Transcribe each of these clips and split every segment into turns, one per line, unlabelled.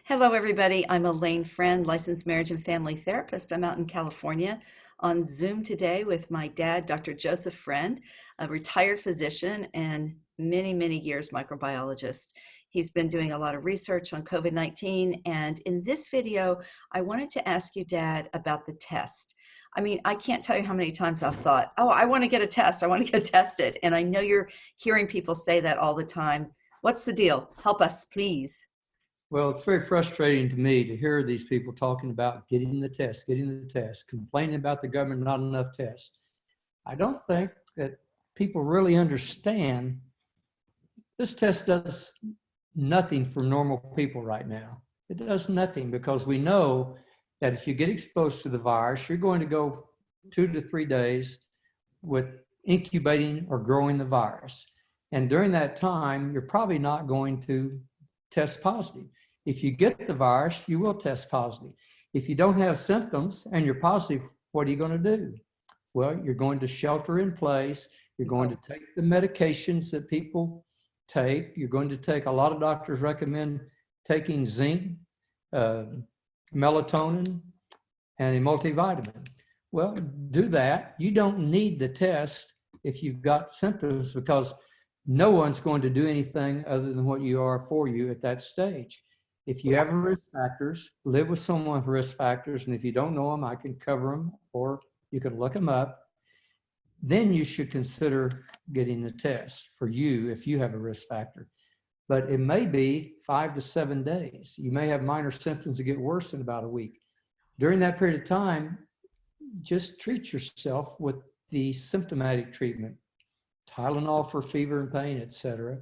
Hello, everybody. I'm Alane Freund, licensed marriage and family therapist. I'm out in California on Zoom today with my dad, Dr. Joseph Freund, a retired physician and many years microbiologist. He's been doing a lot of research on COVID-19. And in this video, I wanted to ask you, Dad, about the test. I mean, I can't tell you how many times I've thought, oh, I want to get a test. I want to get tested. And I know you're hearing people say that all the time. What's the deal? Help us, please.
Well, it's very frustrating to me to hear these people talking about getting the test, complaining about the government, not enough tests. I don't think that people really understand this test does nothing for normal people right now. It does nothing because we know that if you get exposed to the virus, you're going to go 2 to 3 days with incubating or growing the virus. And during that time, you're probably not going to test positive. If you get the virus, you will test positive. If you don't have symptoms and you're positive, what are you going to do? Well, you're going to shelter in place. You're going to take the medications that people take. You're going to take, a lot of doctors recommend taking zinc, melatonin, and a multivitamin. Well, do that. You don't need the test if you've got symptoms because no one's going to do anything other than what you are for you at that stage. If you have risk factors, live with someone with risk factors, and if you don't know them, I can cover them, or you can look them up. Then you should consider getting the test for you if you have a risk factor. But it may be 5 to 7 days. You may have minor symptoms that get worse in about a week. During that period of time, just treat yourself with the symptomatic treatment. Tylenol for fever and pain, etc.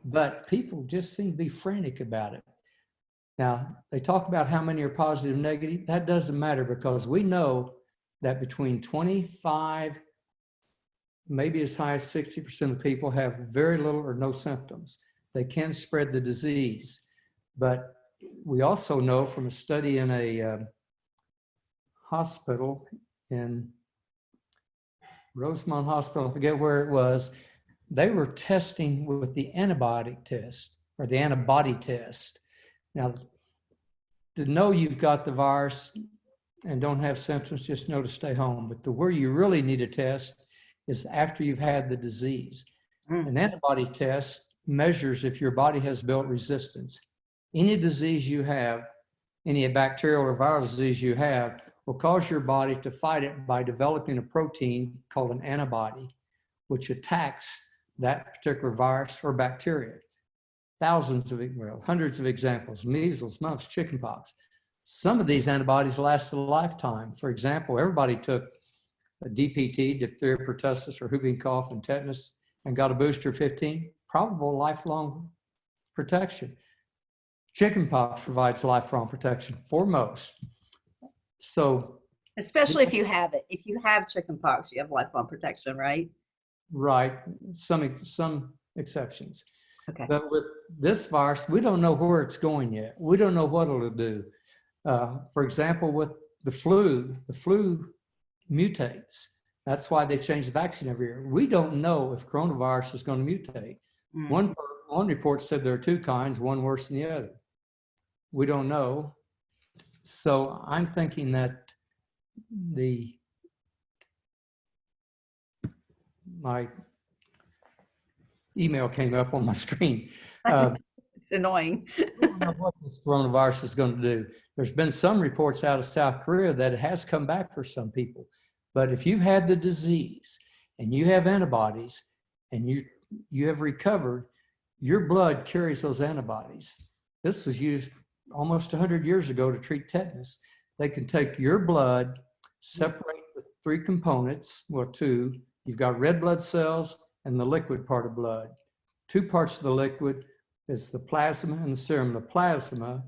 But people just seem to be frantic about it. Now, they talk about how many are positive, negative. That doesn't matter because we know that between 25, maybe as high as 60% of the people have very little or no symptoms. They can spread the disease. But we also know from a study in a hospital in Rosemont Hospital, I forget where it was, they were testing with the antibiotic test or the antibody test. Now, to know you've got the virus and don't have symptoms, just know to stay home. But where you really need a test is after you've had the disease. An antibody test measures if your body has built resistance. Any disease you have, any bacterial or viral disease you have, will cause your body to fight it by developing a protein called an antibody, which attacks that particular virus or bacteria. Thousands of, well, hundreds of examples: measles, mumps, chickenpox. Some of these antibodies last a lifetime. For example, everybody took a DPT, diphtheria, pertussis, or whooping cough, and tetanus, and got a booster 15, probable lifelong protection. Chickenpox provides lifelong protection for most. So,
especially if you have it. If you have chickenpox, you have lifelong protection, right?
right, some exceptions.
Okay.
But with this virus, we don't know where it's going yet. We don't know what it'll do. For example, with the flu mutates. That's why they change the vaccine every year. We don't know if coronavirus is going to mutate. One report said there are 2 kinds, one worse than the other. We don't know. So I'm thinking that my email came up on my screen.
It's annoying.
I don't know what this coronavirus is going to do. There's been some reports out of South Korea that it has come back for some people. But if you've had the disease and you have antibodies and you have recovered, your blood carries those antibodies. This was used almost 100 years ago to treat tetanus. They can take your blood, separate the 3 components, well, 2. You've got red blood cells and the liquid part of blood. 2 parts of the liquid is the plasma and the serum. The plasma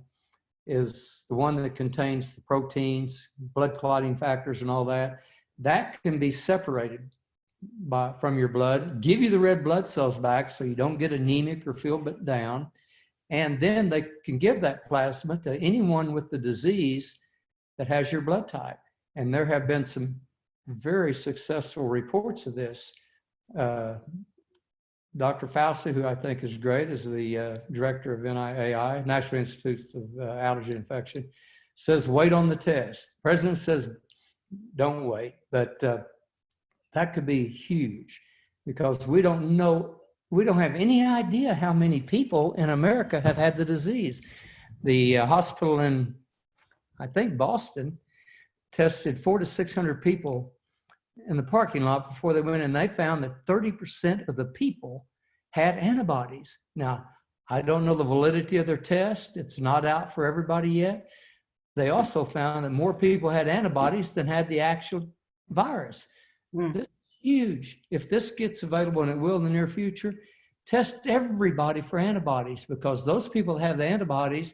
is the one that contains the proteins, blood clotting factors, and all that. That can be separated from your blood, give you the red blood cells back so you don't get anemic or feel bit down. And then they can give that plasma to anyone with the disease that has your blood type. And there have been some very successful reports of this Dr. Fauci, who I think is great, is the director of NIAI, National Institutes of Allergy and Infection, says wait on the test. The president says don't wait, but that could be huge because we don't have any idea how many people in America have had the disease. The hospital in, I think, Boston tested 400 to 600 people in the parking lot before they went in. They found that 30% of the people had antibodies. Now, I don't know the validity of their test. It's not out for everybody yet. They also found that more people had antibodies than had the actual virus. This is huge. If this gets available, and it will in the near future, test everybody for antibodies because those people that have the antibodies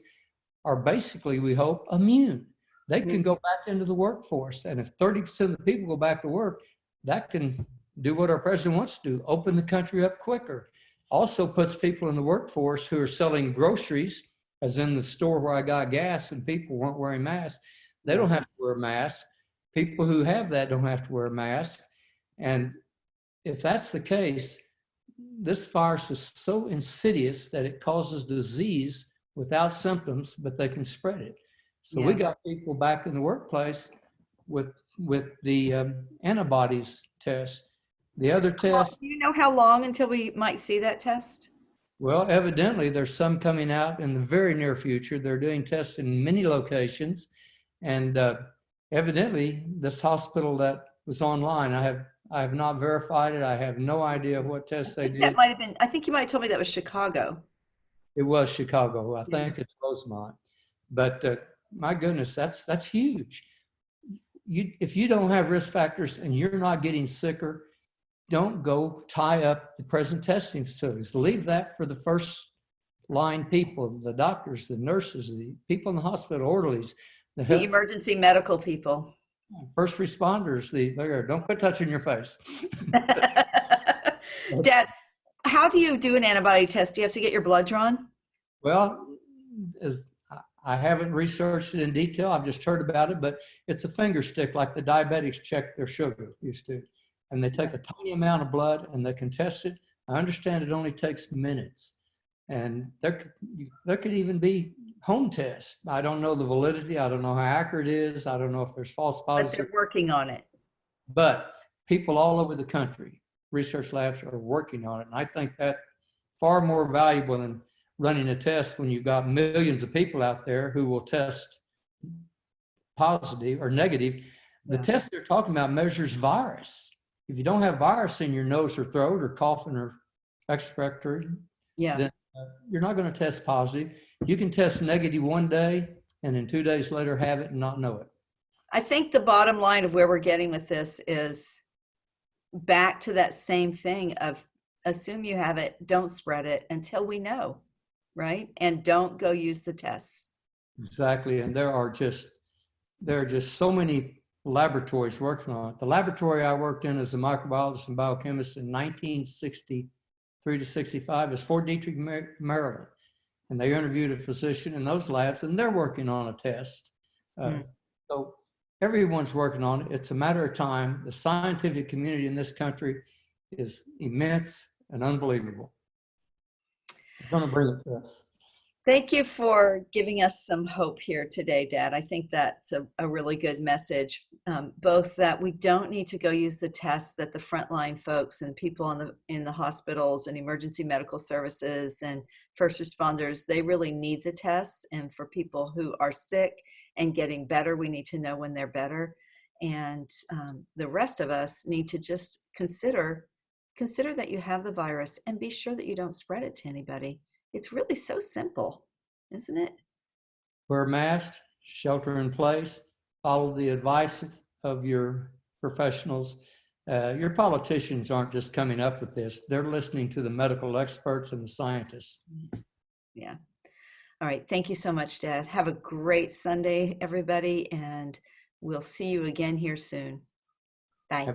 are basically, we hope, immune. They can go back into the workforce. And if 30% of the people go back to work, that can do what our president wants to do, open the country up quicker. Also puts people in the workforce who are selling groceries, as in the store where I got gas and people weren't wearing masks. They don't have to wear masks. People who have that don't have to wear masks. And if that's the case, this virus is so insidious that it causes disease without symptoms, but they can spread it. So we got people back in the workplace with the antibodies test. The other test.
Do you know how long until we might see that test?
Well, evidently there's some coming out in the very near future. They're doing tests in many locations, and evidently this hospital that was online, I have not verified it. I have no idea what tests they did.
That might have been. I think you might have told me that was Chicago.
It was Chicago. I think it's Rosemont, but my goodness, that's huge. If you don't have risk factors and you're not getting sicker, don't go tie up the present testing facilities. Leave that for the first line people, the doctors, the nurses, the people in the hospital, orderlies,
the emergency medical people,
first responders. Don't quit touching your face.
Dad, how do you do an antibody test? Do you have to get your blood drawn?
Well, I haven't researched it in detail. I've just heard about it, but it's a finger stick like the diabetics check their sugar used to. And they take a tiny amount of blood and they can test it. I understand it only takes minutes. And there could even be home tests. I don't know the validity. I don't know how accurate it is. I don't know if there's false positives.
But they're working on it.
But people all over the country, research labs are working on it. And I think that far more valuable than running a test when you've got millions of people out there who will test positive or negative. The test they're talking about measures virus. If you don't have virus in your nose or throat or coughing or expectorant, then you're not going to test positive. You can test negative one day and then 2 days later have it and not know it.
I think the bottom line of where we're getting with this is back to that same thing of assume you have it, don't spread it until we know, right? And don't go use the tests. Exactly.
And there are just so many laboratories working on it. The laboratory I worked in as a microbiologist and biochemist in 1963 to 65 is Fort Detrick, Maryland. And they interviewed a physician in those labs and they're working on a test. So everyone's working on it. It's a matter of time. The scientific community in this country is immense and unbelievable. It's going to bring it to us.
Thank you for giving us some hope here today, Dad. I think that's a really good message, both that we don't need to go use the tests that the frontline folks and people in the hospitals and emergency medical services and first responders, they really need the tests. And for people who are sick and getting better, we need to know when they're better. And the rest of us need to just consider that you have the virus and be sure that you don't spread it to anybody. It's really so simple, isn't it?
Wear masks, shelter in place, follow the advice of your professionals. Your politicians aren't just coming up with this. They're listening to the medical experts and the scientists.
Yeah. All right. Thank you so much, Dad. Have a great Sunday, everybody, and we'll see you again here soon. Bye.